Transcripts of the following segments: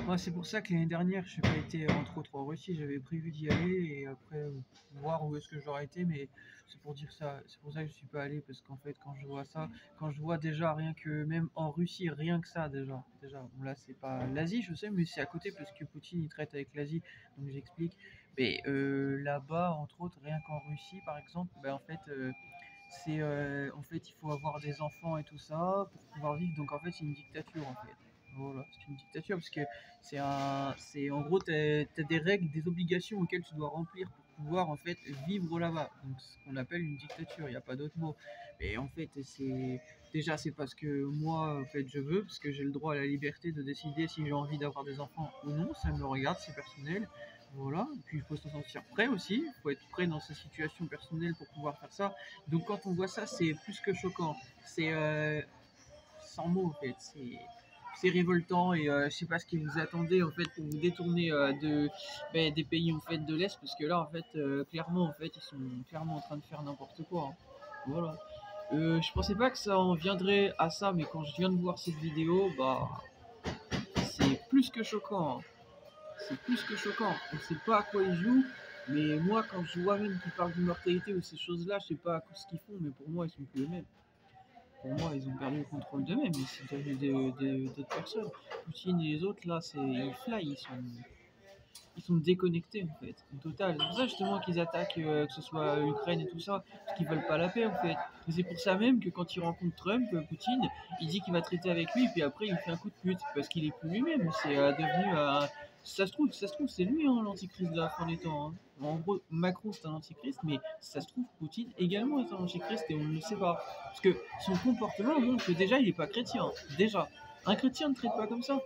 Moi, c'est pour ça que l'année dernière, je n'ai pas été entre autres en Russie. J'avais prévu d'y aller et après voir où est-ce que j'aurais été, mais c'est pour dire ça. C'est pour ça que je suis pas allé parce qu'en fait, quand je vois ça, quand je vois déjà rien que même en Russie, rien que ça déjà. Bon, là, c'est pas l'Asie, je sais, mais c'est à côté parce que Poutine il traite avec l'Asie, donc j'explique. Mais là-bas, entre autres, rien qu'en Russie, par exemple, ben en fait. C'est en fait, il faut avoir des enfants et tout ça pour pouvoir vivre. Donc en fait, c'est une dictature en fait. Voilà, c'est une dictature parce que c'est en gros, t'as des règles, des obligations auxquelles tu dois remplir pour pouvoir en fait vivre là-bas. Donc ce qu'on appelle une dictature, il n'y a pas d'autre mot. Mais en fait, c'est parce que moi en fait je veux, parce que j'ai le droit à la liberté de décider si j'ai envie d'avoir des enfants ou non. Ça me regarde, c'est personnel. Voilà, et puis il faut se sentir prêt aussi, il faut être prêt dans sa situation personnelle pour pouvoir faire ça. Donc quand on voit ça, c'est plus que choquant. C'est sans mots en fait. C'est révoltant et je sais pas ce que vous attendez en fait pour vous détourner des pays en fait de l'est parce que là en fait clairement en fait ils sont clairement en train de faire n'importe quoi. Hein. Voilà. Je pensais pas que ça en viendrait à ça, mais quand je viens de voir cette vidéo, bah c'est plus que choquant. Hein. C'est plus que choquant. On sait pas à quoi ils jouent, mais moi quand je vois même qu'ils parlent d'immortalité ou ces choses-là, je sais pas ce qu'ils font, mais pour moi ils sont plus les mêmes. Pour moi, ils ont perdu le contrôle d'eux-mêmes, mais c'est devenu d'autres personnes. Poutine et les autres, là, ils fly, ils sont déconnectés, en fait, en total. C'est pour ça, justement, qu'ils attaquent, que ce soit l'Ukraine et tout ça, parce qu'ils veulent pas la paix, en fait. Et c'est pour ça même que quand il rencontre Trump, Poutine, il dit qu'il va traiter avec lui, puis après, il fait un coup de pute, parce qu'il est plus lui-même. C'est devenu un. Ça se trouve, c'est lui, hein, l'antichrist de la fin des temps. Hein. En gros, Macron, c'est un antichrist, mais ça se trouve, Poutine également est un antichrist, et on ne le sait pas. Parce que son comportement montre que déjà, il n'est pas chrétien. Déjà. Un chrétien ne traite pas comme ça.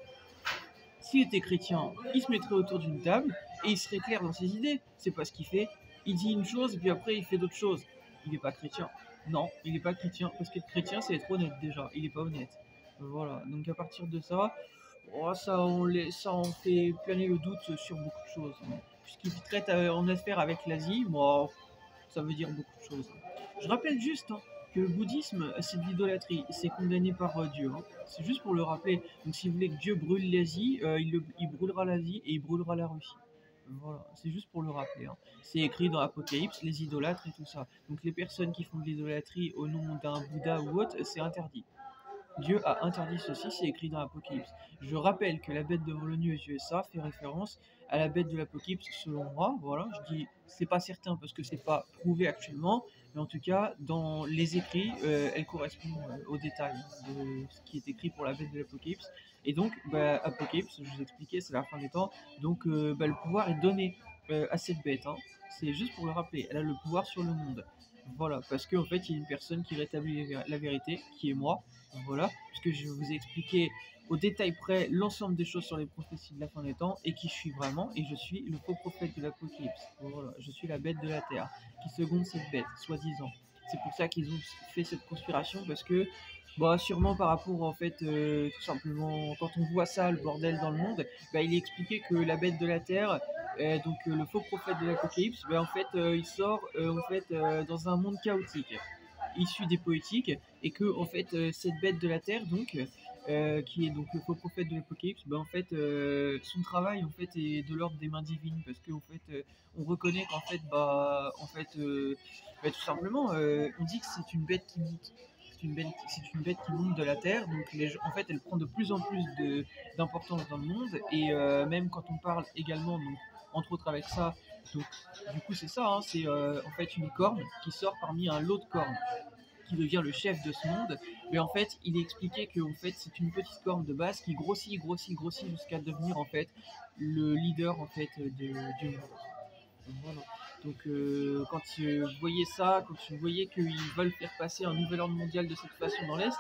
S'il était chrétien, il se mettrait autour d'une table et il serait clair dans ses idées. C'est pas ce qu'il fait. Il dit une chose et puis après il fait d'autres choses. Il n'est pas chrétien. Non, il n'est pas chrétien parce qu'être chrétien c'est être honnête déjà. Il n'est pas honnête. Voilà. Donc à partir de ça, oh, ça en fait planer le doute sur beaucoup de choses. Hein. Puisqu'il traite en affaire avec l'Asie, moi, ça veut dire beaucoup de choses. Je rappelle juste hein, que le bouddhisme, c'est de l'idolâtrie, c'est condamné par Dieu. Hein. C'est juste pour le rappeler. Donc si vous voulez que Dieu brûle l'Asie, il brûlera l'Asie et il brûlera la Russie. Voilà, c'est juste pour le rappeler. Hein. C'est écrit dans l'Apocalypse, les idolâtres et tout ça. Donc les personnes qui font de l'idolâtrie au nom d'un Bouddha ou autre, c'est interdit. Dieu a interdit ceci, c'est écrit dans l'Apocalypse. Je rappelle que la bête devant l'ONU aux USA fait référence à la bête de l'Apocalypse selon moi. Voilà, je dis c'est pas certain parce que c'est pas prouvé actuellement, mais en tout cas dans les écrits, elle correspond aux détails de ce qui est écrit pour la bête de l'Apocalypse. Et donc, Apocalypse, je vous expliquais, c'est la fin des temps. Donc, le pouvoir est donné à cette bête. Hein. C'est juste pour le rappeler. Elle a le pouvoir sur le monde. Voilà, parce qu'en fait, il y a une personne qui rétablit la vérité, qui est moi. Voilà, puisque je vous ai expliqué au détail près l'ensemble des choses sur les prophéties de la fin des temps et qui je suis vraiment, et je suis le faux prophète de l'Apocalypse. Voilà, je suis la bête de la terre qui seconde cette bête, soi-disant. C'est pour ça qu'ils ont fait cette conspiration parce que, bah, sûrement par rapport en fait, tout simplement, quand on voit ça, le bordel dans le monde, bah, il est expliqué que la bête de la terre, le faux prophète de l'Apocalypse, bah, en fait, il sort dans un monde chaotique issu des poétiques et que en fait cette bête de la terre donc qui est donc le faux prophète de l'Apocalypse, en fait son travail en fait est de l'ordre des mains divines parce qu'en fait on reconnaît qu'en fait tout simplement on dit que c'est une bête qui monte. C'est une bête qui monte de la terre, donc en fait elle prend de plus en plus d'importance dans le monde et même quand on parle également donc entre autres avec ça donc du coup c'est ça, hein, c'est en fait une corne qui sort parmi un lot de cornes qui devient le chef de ce monde, mais en fait, il est expliqué que en fait, c'est une petite corne de base qui grossit jusqu'à devenir en fait le leader en fait du monde. Voilà. Donc quand vous voyez ça, quand vous voyez qu'ils veulent faire passer un nouvel ordre mondial de cette façon dans l'Est,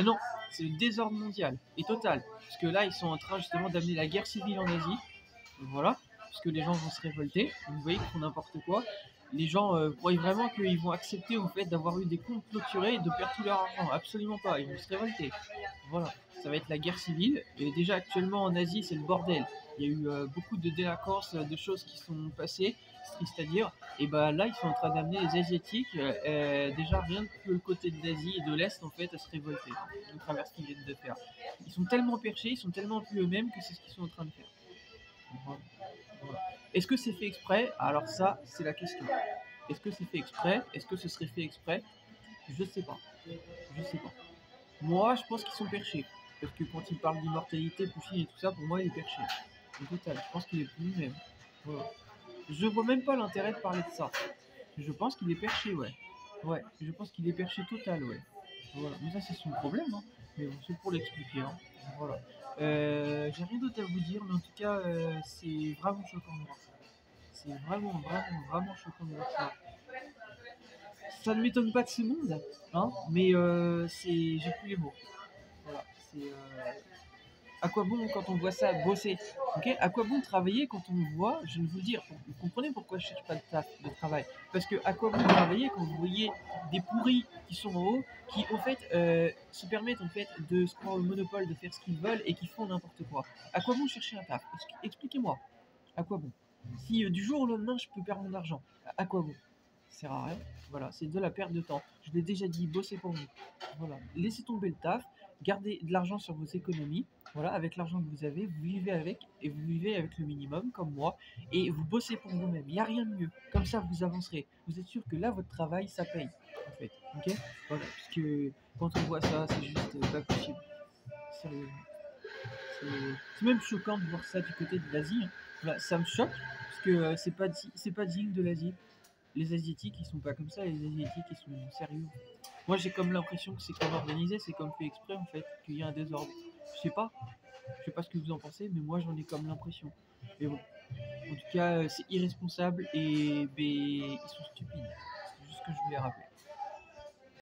non, c'est le désordre mondial et total, parce que là ils sont en train justement d'amener la guerre civile en Asie, voilà, puisque les gens vont se révolter, vous voyez qu'ils font n'importe quoi, Les gens croient vraiment qu'ils vont accepter au fait d'avoir eu des comptes clôturés et de perdre tout leur argent. Absolument pas, ils vont se révolter. Voilà, ça va être la guerre civile. Et déjà actuellement en Asie, c'est le bordel. Il y a eu beaucoup de délinquance, de choses qui sont passées, c'est triste à dire. Et bah là, ils sont en train d'amener les Asiatiques, déjà rien que le côté de l'Asie et de l'Est, en fait, à se révolter à travers ce qu'ils viennent de faire. Ils sont tellement perchés, ils sont tellement plus eux-mêmes que c'est ce qu'ils sont en train de faire. Voilà. Voilà. Est-ce que c'est fait exprès? Alors ça, c'est la question. Est-ce que c'est fait exprès? Est-ce que ce serait fait exprès? Je sais pas. Je sais pas. Moi, je pense qu'ils sont perchés. Parce que quand il parle d'immortalité, Poutine et tout ça, pour moi, il est perché. Au total, je pense qu'il est plus lui-même. Voilà. Je vois même pas l'intérêt de parler de ça. Je pense qu'il est perché, ouais. Ouais, je pense qu'il est perché total, ouais. Voilà. Mais ça, c'est son problème, hein. Mais bon, c'est pour l'expliquer, hein. Voilà. J'ai rien d'autre à vous dire, mais en tout cas, c'est vraiment choquant de voir ça. C'est vraiment, vraiment, vraiment choquant de voir ça. Ça ne m'étonne pas de ce monde, hein, mais j'ai plus les mots. Voilà, c'est à quoi bon quand on voit ça bosser, ok? À quoi bon travailler quand on voit, je vais vous le dire, vous comprenez pourquoi je cherche pas de travail? Parce que à quoi bon travailler quand vous voyez des pourris qui sont en haut, qui au fait se permettent en fait de se prendre le monopole de faire ce qu'ils veulent et qui font n'importe quoi. À quoi bon chercher un taf? Expliquez-moi. À quoi bon? Si du jour au lendemain je peux perdre mon argent, à quoi bon? Ça sert à rien. Voilà, c'est de la perte de temps. Je l'ai déjà dit, bossez pour vous. Voilà, laissez tomber le taf, gardez de l'argent sur vos économies. Voilà, avec l'argent que vous avez, vous vivez avec et vous vivez avec le minimum, comme moi, et vous bossez pour vous-même. Il n'y a rien de mieux. Comme ça, vous avancerez. Vous êtes sûr que là, votre travail, ça paye, en fait. Ok? Voilà, parce que quand on voit ça, c'est juste pas possible. Sérieusement. C'est même choquant de voir ça du côté de l'Asie, hein. Voilà, ça me choque parce que c'est pas digne de l'Asie. Les Asiatiques, ils sont pas comme ça. Les Asiatiques, ils sont sérieux. Moi, j'ai comme l'impression que c'est comme organisé, c'est comme fait exprès en fait, qu'il y a un désordre. Je sais pas ce que vous en pensez, mais moi j'en ai comme l'impression. Mais bon, en tout cas, c'est irresponsable et ben, ils sont stupides. C'est juste ce que je voulais rappeler.